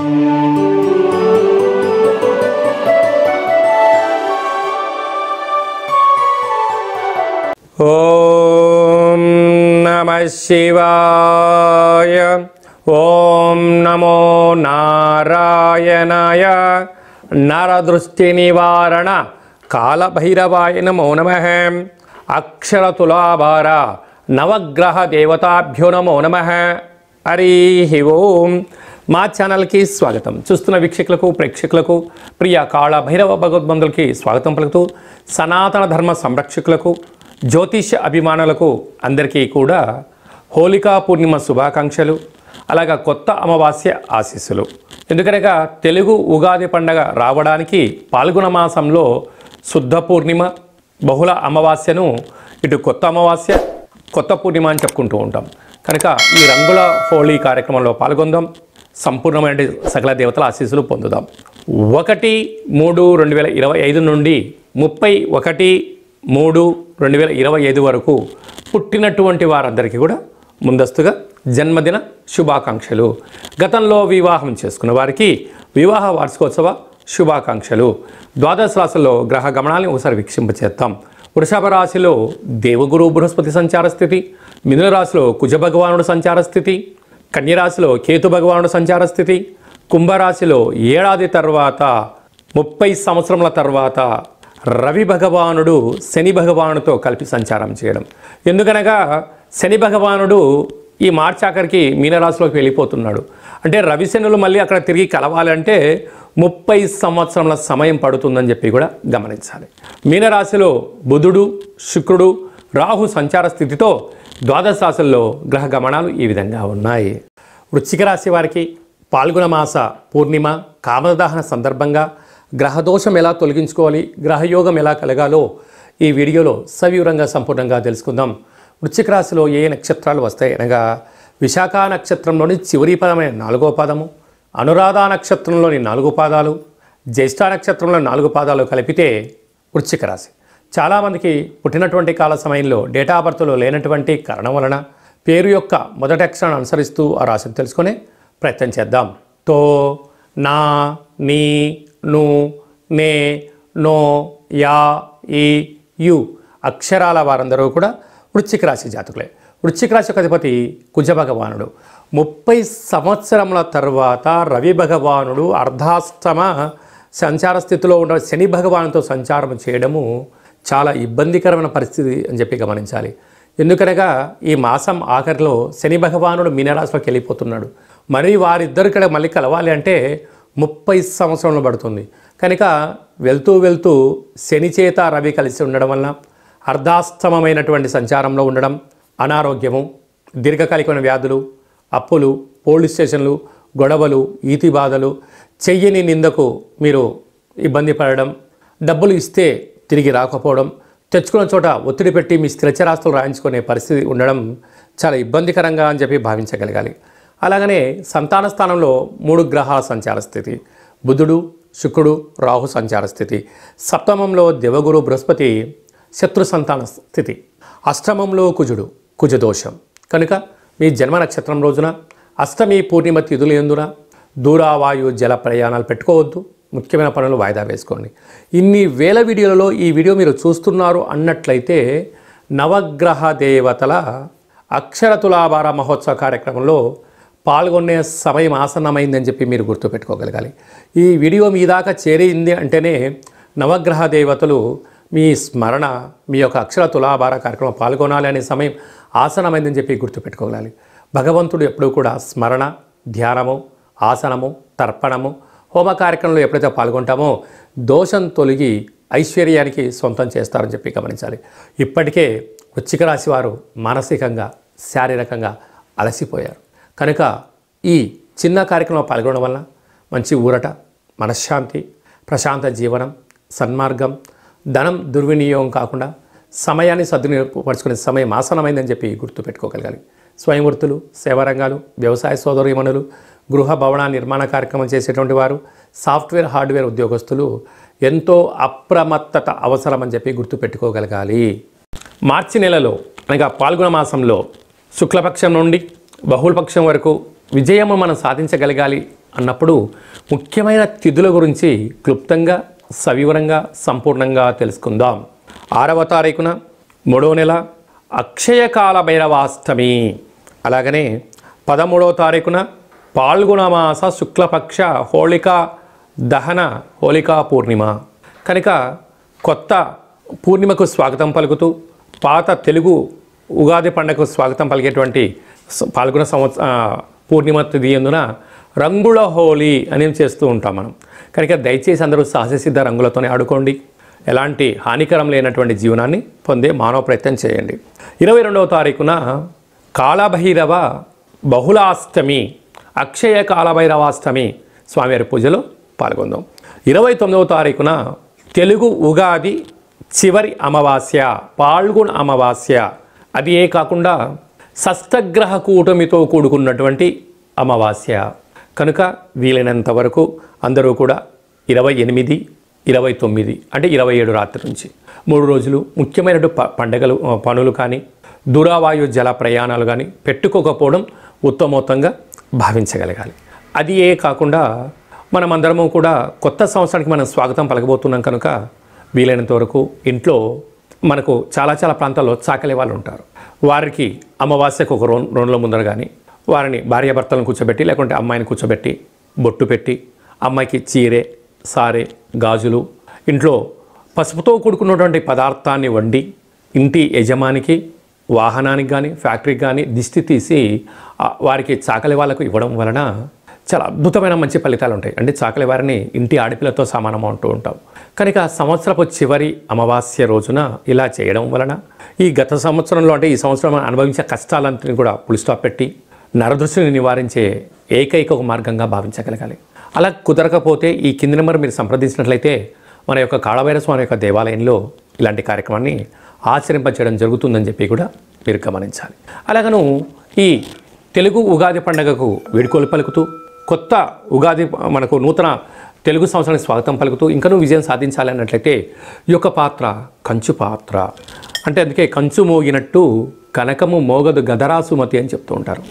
ఓం నమః శివాయ. ఓం నమో నారాయణాయ. నరదృష్టి నివారణ కాళభైరవాయ నమో నమః. అక్షర తులాభార నవగ్రహ దేవతాభ్యో నమో నమః. హరి ఓం. మా ఛానల్కి స్వాగతం. చూస్తున్న వీక్షకులకు ప్రేక్షకులకు ప్రియ కాళభైరవ భగవద్బంధులకి స్వాగతం పలుకుతూ, సనాతన ధర్మ సంరక్షకులకు జ్యోతిష అభిమానులకు అందరికీ కూడా హోళికా పూర్ణిమ శుభాకాంక్షలు, అలాగా కొత్త అమావాస్య ఆశీస్సులు. ఎందుకనగా తెలుగు ఉగాది పండగ రావడానికి పాల్గొన మాసంలో శుద్ధ పూర్ణిమ, బహుళ అమావాస్యను ఇటు కొత్త అమావాస్య, కొత్త పూర్ణిమ అని చెప్పుకుంటూ ఉంటాం. కనుక ఈ రంగుల హోళీ కార్యక్రమంలో పాల్గొందాం, సంపూర్ణమైన సకల దేవతల ఆశీస్సులు పొందుదాం. 1/3/2025 నుండి 31/3/2025 వరకు పుట్టినటువంటి వారందరికీ కూడా ముందస్తుగా జన్మదిన శుభాకాంక్షలు. గతంలో వివాహం చేసుకున్న వారికి వివాహ వార్షికోత్సవ శుభాకాంక్షలు. ద్వాదశ రాశుల్లో గ్రహ గమనాన్ని ఒకసారి వీక్షింపచేద్దాం. వృషభ రాశిలో దేవగురు బృహస్పతి సంచార స్థితి, మిథున రాశిలో కుజ భగవానుడు సంచార స్థితి, కన్యరాశిలో కేతు భగవానుడు సంచార స్థితి, కుంభరాశిలో ఏడాది తర్వాత 30 సంవత్సరముల తర్వాత రవి భగవానుడు శని భగవానుడితో కలిపి సంచారం చేయడం. ఎందుకనగా శని భగవానుడు ఈ మార్చి ఆఖరికి మీనరాశిలోకి వెళ్ళిపోతున్నాడు. అంటే రవి శనులు మళ్ళీ అక్కడ తిరిగి కలవాలంటే 30 సంవత్సరముల సమయం పడుతుందని చెప్పి కూడా గమనించాలి. మీనరాశిలో బుధుడు, శుక్రుడు, రాహు సంచార స్థితితో ద్వాదశ రాశుల్లో గ్రహ గమనాలు ఈ విధంగా ఉన్నాయి. వృశ్చిక రాశి వారికి పాల్గొన మాస పూర్ణిమ కామదహన సందర్భంగా గ్రహదోషం ఎలా తొలగించుకోవాలి, గ్రహయోగం ఎలా కలగాలో ఈ వీడియోలో సవివరంగా సంపూర్ణంగా తెలుసుకుందాం. వృశ్చిక రాశిలో ఏ నక్షత్రాలు వస్తాయి అనగా విశాఖ నక్షత్రంలోని చివరి పదమైన 4వ పాదము, అనురాధ నక్షత్రంలోని 4 పాదాలు, జ్యేష్ఠ నక్షత్రంలో 4 పాదాలు కలిపితే వృశ్చిక రాశి. చాలామందికి పుట్టినటువంటి కాల సమయంలో డేటా ఆఫ్ బర్త్లో లేనటువంటి కారణం వలన పేరు యొక్క మొదటి అక్షరాన్ని అనుసరిస్తూ ఆ రాశిని తెలుసుకునే ప్రయత్నం చేద్దాం. తో, నా, నీ, ను, నే, నో, యా, ఈ, యు అక్షరాల వారందరూ కూడా వృశ్చిక రాశి జాతకులే. వృశ్చిక రాశి యొక్క అధిపతి కుజ భగవానుడు. 30 సంవత్సరముల తర్వాత రవి భగవానుడు అర్ధాష్టమ సంచార స్థితిలో ఉన్న శని భగవానుతో సంచారం చేయడము చాలా ఇబ్బందికరమైన పరిస్థితి అని చెప్పి గమనించాలి. ఎందుకనగా ఈ మాసం ఆఖరిలో శని భగవానుడు మీనరాశిలోకి వెళ్ళిపోతున్నాడు. మరి వారిద్దరికడ మళ్ళీ కలవాలి అంటే 30 సంవత్సరంలో పడుతుంది. కనుక వెళ్తూ వెళ్తూ శని చేత రవి కలిసి ఉండడం వల్ల అర్ధాస్తమమైనటువంటి సంచారంలో ఉండడం, అనారోగ్యము, దీర్ఘకాలికమైన వ్యాధులు, అప్పులు, పోలీస్ స్టేషన్లు, గొడవలు, ఈతి బాధలు, చెయ్యని నిందకు మీరు ఇబ్బంది పడడం, డబ్బులు ఇస్తే తిరిగి రాకపోవడం, తెచ్చుకున్న చోట ఒత్తిడి పెట్టి మీ స్థిరచరాస్తులు రాయించుకునే పరిస్థితి ఉండడం చాలా ఇబ్బందికరంగా అని చెప్పి భావించగలగాలి. అలాగనే సంతాన స్థానంలో 3 గ్రహాల సంచార స్థితి, బుధుడు, శుక్రుడు, రాహు సంచార స్థితి, సప్తమంలో దేవగురు బృహస్పతి శత్రు సంతాన స్థితి, అష్టమంలో కుజుడు కుజదోషం. కనుక మీ జన్మ నక్షత్రం రోజున అష్టమి పూర్ణిమ తిథులు ఎందున దూరావాయు జల ప్రయాణాలు పెట్టుకోవద్దు, ముఖ్యమైన పనులు వాయిదా వేసుకోండి. ఇన్ని వేల వీడియోలలో ఈ వీడియో మీరు చూస్తున్నారు అన్నట్లయితే నవగ్రహ దేవతల అక్షర తులాభార మహోత్సవ కార్యక్రమంలో పాల్గొనే సమయం ఆసన్నమైందని చెప్పి మీరు గుర్తుపెట్టుకోగలగాలి. ఈ వీడియో మీ దాకా చేరింది అంటేనే నవగ్రహ దేవతలు మీ స్మరణ, మీ యొక్క అక్షర తులాభార కార్యక్రమం పాల్గొనాలి అనే సమయం ఆసనమైందని చెప్పి గుర్తుపెట్టుకోగలగాలి. భగవంతుడు ఎప్పుడూ కూడా స్మరణ, ధ్యానము, ఆసనము, తర్పణము, హోమ కార్యక్రమంలో ఎప్పుడైతే పాల్గొంటామో దోషం తొలగి ఐశ్వర్యానికి సొంతం చేస్తారని చెప్పి గమనించాలి. ఇప్పటికే వృశ్చిక రాశి వారు మానసికంగా, శారీరకంగా అలసిపోయారు. కనుక ఈ చిన్న కార్యక్రమంలో పాల్గొనడం వల్ల మంచి ఊరట, మనశ్శాంతి, ప్రశాంత జీవనం, సన్మార్గం, ధనం దుర్వినియోగం కాకుండా సమయాన్ని సద్వినియోగపరుచుకునే సమయం ఆసనమైందని చెప్పి గుర్తుపెట్టుకోగలగాలి. స్వయం వృత్తులు, సేవారంగాలు, వ్యవసాయ సోదరీమణులు, గృహ భవన నిర్మాణ కార్యక్రమం చేసేటువంటి వారు, సాఫ్ట్వేర్ హార్డ్వేర్ ఉద్యోగస్తులు ఎంతో అప్రమత్తత అవసరమని చెప్పి గుర్తుపెట్టుకోగలగాలి. మార్చి నెలలో అనగా పాల్గొన మాసంలో శుక్లపక్షం నుండి బహుళపక్షం వరకు విజయము మనం సాధించగలగాలి అన్నప్పుడు ముఖ్యమైన తిథుల గురించి క్లుప్తంగా సవివరంగా సంపూర్ణంగా తెలుసుకుందాం. 6వ తారీఖున 3వ నెల అక్షయకాల భైరవాష్టమి, అలాగనే 13వ తారీఖున పాల్గొనమాస శుక్లపక్ష హోళికా దహన హోళికా పూర్ణిమ. కనుక కొత్త పూర్ణిమకు స్వాగతం పలుకుతూ పాత తెలుగు ఉగాది పండుగకు స్వాగతం పలికేటువంటి పాల్గొన పూర్ణిమ తిథి అందున రంగుల హోలీ అని చేస్తూ ఉంటాం మనం. కనుక దయచేసి అందరూ సహజసిద్ధ రంగులతోనే ఆడుకోండి. ఎలాంటి హానికరం లేనటువంటి జీవనాన్ని పొందే మానవ ప్రయత్నం చేయండి. 22వ తారీఖున కాళభైరవ బహుళాష్టమి, అక్షయ కాళభైరవాష్టమి స్వామివారి పూజలో పాల్గొందాం. 29వ తారీఖున తెలుగు ఉగాది చివరి అమావాస్య, పాల్గొన అమావాస్య. అది ఏ కాకుండా షష్టగ్రహ కూటమితో కూడుకున్నటువంటి అమావాస్య. కనుక వీలైనంత వరకు అందరూ కూడా 28, 29 అంటే 27 రాత్రి నుంచి 3 రోజులు ముఖ్యమైన పండుగలు పనులు కానీ దూరవాయు జల ప్రయాణాలు కానీ పెట్టుకోకపోవడం ఉత్తమోత్తంగా భావించగలగాలి. అది ఏ కాకుండా మనమందరము కూడా కొత్త సంవత్సరానికి మనం స్వాగతం పలకబోతున్నాం. కనుక వీలైనంత వరకు ఇంట్లో మనకు చాలా ప్రాంతాల్లో చాకలి వాళ్ళు ఉంటారు. వారికి అమావాస్యకు ఒక 2 రోజుల ముందర కానీ వారిని భార్యాభర్తలను కూర్చోబెట్టి లేకుంటే అమ్మాయిని కూర్చోబెట్టి బొట్టు పెట్టి అమ్మాయికి చీరె సారె గాజులు ఇంట్లో పసుపుతో కూడుకున్నటువంటి పదార్థాన్ని వండి ఇంటి యజమానికి వాహనానికి కానీ ఫ్యాక్టరీకి కానీ దిష్టి తీసి వారికి చాకలి వాళ్ళకు ఇవ్వడం వలన చాలా అద్భుతమైన మంచి ఫలితాలు ఉంటాయి. అంటే చాకలి వారిని ఇంటి ఆడపిల్లతో సమానం అంటూ ఉంటాం. కనుక సంవత్సరపు చివరి అమావాస్య రోజున ఇలా చేయడం వలన ఈ గత సంవత్సరంలో అంటే ఈ సంవత్సరం అనుభవించే కష్టాలంతని కూడా పులి స్టాప్ పెట్టి నరదృష్టిని నివారించే ఏకైక ఒక మార్గంగా భావించగలగాలి. అలా కుదరకపోతే ఈ కింది నెంబర్ మీరు సంప్రదించినట్లయితే మన యొక్క కాళభైరవ స్వామి యొక్క దేవాలయంలో ఇలాంటి కార్యక్రమాన్ని ఆచరింపచేయడం జరుగుతుందని చెప్పి కూడా మీరు గమనించాలి. అలాగను ఈ తెలుగు ఉగాది పండుగకు వీడ్కోలు పలుకుతూ కొత్త ఉగాది మనకు నూతన తెలుగు సంవత్సరానికి స్వాగతం పలుకుతూ ఇంకనూ విజయం సాధించాలి అన్నట్లయితే ఈ యొక్క పాత్ర కంచు పాత్ర. అంటే అందుకే కంచు మోగినట్టు కనకము మోగదు గదరాసుమతి అని చెప్తూ ఉంటారు.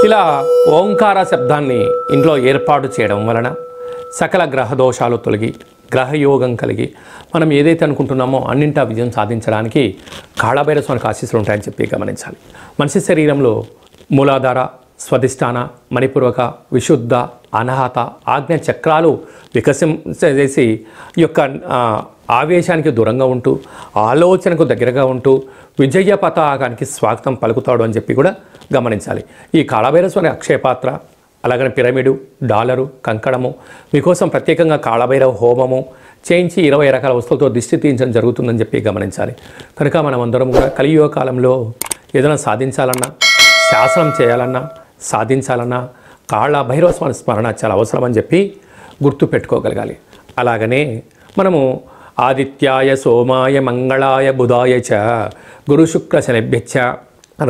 ఇలా ఓంకార శబ్దాన్ని ఇంట్లో ఏర్పాటు చేయడం వలన సకల గ్రహ దోషాలు తొలగి గ్రహయోగం కలిగి మనం ఏదైతే అనుకుంటున్నామో అన్నింటా విజయం సాధించడానికి కాళభైరవ స్వామికి ఆశీస్సులు ఉంటాయని చెప్పి గమనించాలి. మనిషి శరీరంలో మూలాధార, స్వధిష్టాన, మణిపూర్వక, విశుద్ధ, అనాహత, ఆజ్ఞ చక్రాలు వికసించేసి ఈ యొక్క ఆవేశానికి దూరంగా ఉంటూ ఆలోచనకు దగ్గరగా ఉంటూ విజయ పతాకానికి స్వాగతం పలుకుతాడు అని చెప్పి కూడా గమనించాలి. ఈ కాళభైరవ స్వామి అక్షయపాత్ర, అలాగనే పిరమిడు, డాలరు, కంకణము మీకోసం ప్రత్యేకంగా కాళభైరవ హోమము చేయించి 20 రకాల వస్తువులతో దిష్టి తీయించడం జరుగుతుందని చెప్పి గమనించాలి. కనుక మనం అందరం కూడా కలియుగ కాలంలో ఏదైనా సాధించాలన్నా, శాసనం చేయాలన్నా, సాధించాలన్నా కాళభైరవ స్వామి స్మరణ చాలా అవసరం అని చెప్పి గుర్తు పెట్టుకోగలగాలి. అలాగనే మనము ఆదిత్యాయ సోమాయ మంగళాయ బుధాయ చ గురు శుక్ర శనిభ్యచ్చ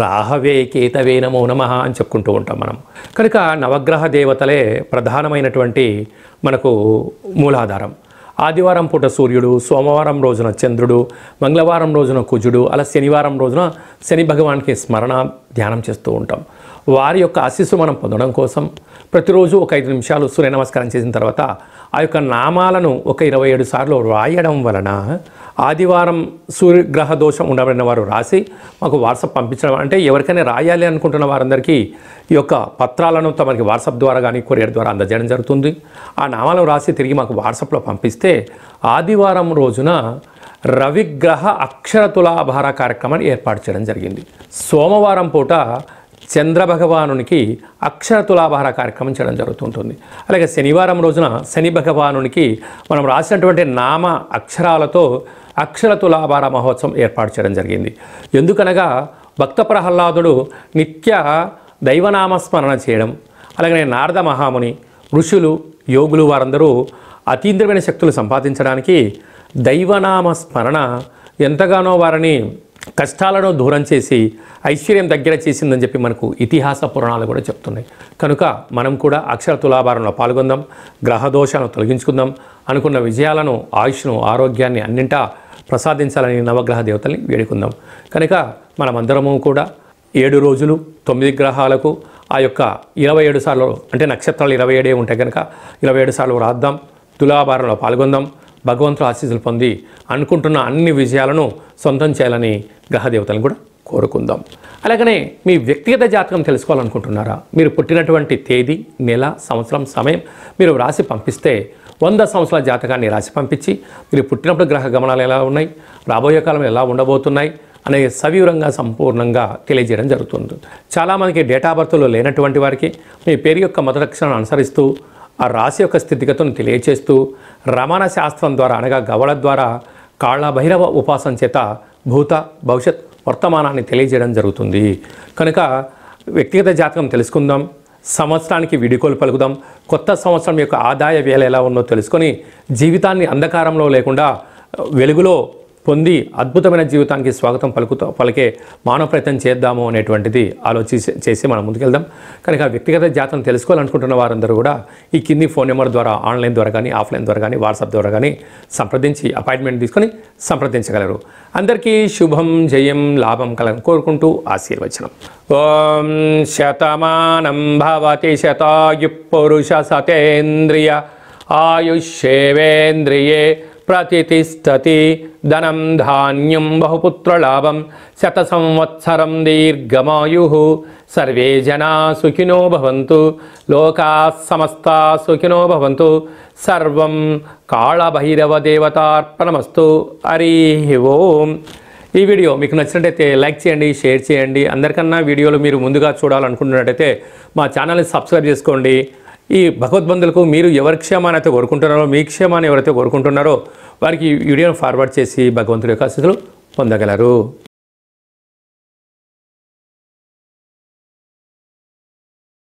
రాహవే కేతవే నమో నమః అని చెప్పుకుంటూ ఉంటాం మనం. కనుక నవగ్రహ దేవతలే ప్రధానమైనటువంటి మనకు మూలాధారం. ఆదివారం పూట సూర్యుడు, సోమవారం రోజున చంద్రుడు, మంగళవారం రోజున కుజుడు, అలా శనివారం రోజున శని భగవానికి స్మరణ ధ్యానం చేస్తూ ఉంటాం. వారి యొక్క ఆశీస్సు మనం పొందడం కోసం ప్రతిరోజు ఒక 5 నిమిషాలు సూర్య నమస్కారం చేసిన తర్వాత ఆ యొక్క నామాలను ఒక 27 సార్లు రాయడం వలన ఆదివారం సూర్యగ్రహ దోషం ఉండబడిన వారు రాసి మాకు వాట్సాప్ పంపించడం, అంటే ఎవరికైనా రాయాలి అనుకుంటున్న వారందరికీ ఈ యొక్క పత్రాలను తమకి వాట్సాప్ ద్వారా కానీ కొరియర్ ద్వారా అందజేయడం జరుగుతుంది. ఆ నామాలను రాసి తిరిగి మాకు వాట్సాప్లో పంపిస్తే ఆదివారం రోజున రవిగ్రహ అక్షర తులాభార కార్యక్రమాన్ని ఏర్పాటు చేయడం జరిగింది. సోమవారం పూట చంద్రభగవానునికి అక్షర తులాభార కార్యక్రమం చేయడం జరుగుతుంటుంది. అలాగే శనివారం రోజున శని భగవానునికి మనం రాసినటువంటి నామ అక్షరాలతో అక్షర తులాభార మహోత్సవం ఏర్పాటు చేయడం జరిగింది. ఎందుకనగా భక్త ప్రహ్లాదుడు నిత్య దైవనామస్మరణ చేయడం, అలాగే నారద మహాముని, ఋషులు, యోగులు వారందరూ అతీంద్రియమైన శక్తులు సంపాదించడానికి దైవనామ స్మరణ ఎంతగానో వారిని కష్టాలను దూరం చేసి ఐశ్వర్యం దగ్గర చేసిందని చెప్పి మనకు ఇతిహాస పురాణాలు కూడా చెప్తున్నాయి. కనుక మనం కూడా అక్షర తులాభారంలో పాల్గొందాం, గ్రహదోషాలను తొలగించుకుందాం, అనుకున్న విజయాలను, ఆయుష్ను, ఆరోగ్యాన్ని అన్నింటా ప్రసాదించాలని నవగ్రహ దేవతల్ని వేడుకుందాం. కనుక మనమందరము కూడా 7 రోజులు 9 గ్రహాలకు ఆ యొక్క 27 సార్లు, అంటే నక్షత్రాలు 27 ఉంటాయి కనుక 27 సార్లు రాద్దాం, తులాభారంలో పాల్గొందాం, భగవంతుల ఆశీస్సులు పొంది అనుకుంటున్న అన్ని విజయాలను సొంతం చేయాలని గ్రహదేవతలను కూడా కోరుకుందాం. అలాగనే మీ వ్యక్తిగత జాతకం తెలుసుకోవాలనుకుంటున్నారా? మీరు పుట్టినటువంటి తేదీ, నెల, సంవత్సరం, సమయం మీరు రాసి పంపిస్తే 100 సంవత్సరాల జాతకాన్ని రాసి పంపించి మీరు పుట్టినప్పుడు గ్రహ గమనాలు ఎలా ఉన్నాయి, రాబోయే కాలం ఎలా ఉండబోతున్నాయి అనే సవివరంగా సంపూర్ణంగా తెలియజేయడం జరుగుతుంది. చాలామందికి డేటా బర్త్లో లేనటువంటి వారికి మీ పేరు యొక్క మొదటి అక్షరాన్ని అనుసరిస్తూ ఆ రాశి యొక్క స్థితిగతులను తెలియచేస్తూ రమణ శాస్త్రం ద్వారా అనగా గవళ ద్వారా కాళ్ళ భైరవ ఉపాసన చేత భూత భవిష్యత్ వర్తమానాన్ని తెలియజేయడం జరుగుతుంది. కనుక వ్యక్తిగత జాతకం తెలుసుకుందాం, సంవత్సరానికి వీడుకోలు పలుకుదాం, కొత్త సంవత్సరం యొక్క ఆదాయ వ్యయాలు ఎలా ఉన్నో తెలుసుకొని జీవితాన్ని అంధకారంలో లేకుండా వెలుగులో పొంది అద్భుతమైన జీవితానికి స్వాగతం పలికే మానవ ప్రయత్నం చేద్దాము అనేటువంటిది చేసి మనం ముందుకెళ్దాం. కనుక వ్యక్తిగత జాతకం తెలుసుకోవాలనుకుంటున్న వారందరూ కూడా ఈ కింది ఫోన్ నెంబర్ ద్వారా ఆన్లైన్ ద్వారా కానీ ఆఫ్లైన్ ద్వారా కానీ వాట్సాప్ ద్వారా కానీ సంప్రదించి అపాయింట్మెంట్ తీసుకొని సంప్రదించగలరు. అందరికీ శుభం, జయం, లాభం కలను కోరుకుంటూ ఆశీర్వచనం. ఓం శతమానం భవతి శతాయు పురుష సతేంద్రియ ఆయుష్యేవేంద్రియే ప్రతిష్టతి ధనం ధాన్యం బహుపుత్రలాభం శత సంవత్సరం దీర్ఘమాయు సర్వే జనా సుఖినో భవంతు లోకా సమస్తా సుఖినో భవంతు సర్వం కాళభైరవ దేవతార్పణమస్తు. హరి ఓం. ఈ వీడియో మీకు నచ్చినట్టయితే లైక్ చేయండి, షేర్ చేయండి. అందరికన్నా వీడియోలు మీరు ముందుగా చూడాలనుకుంటున్నట్టయితే మా ఛానల్ని సబ్స్క్రైబ్ చేసుకోండి. ఈ భగవద్బంధులకు మీరు ఎవరి క్షేమాన్ని అయితే కోరుకుంటున్నారో, మీ క్షేమాన్ని ఎవరైతే కోరుకుంటున్నారో వారికి ఈ వీడియోను ఫార్వర్డ్ చేసి భగవంతుడి యొక్క ఆశీస్సులు పొందగలరు.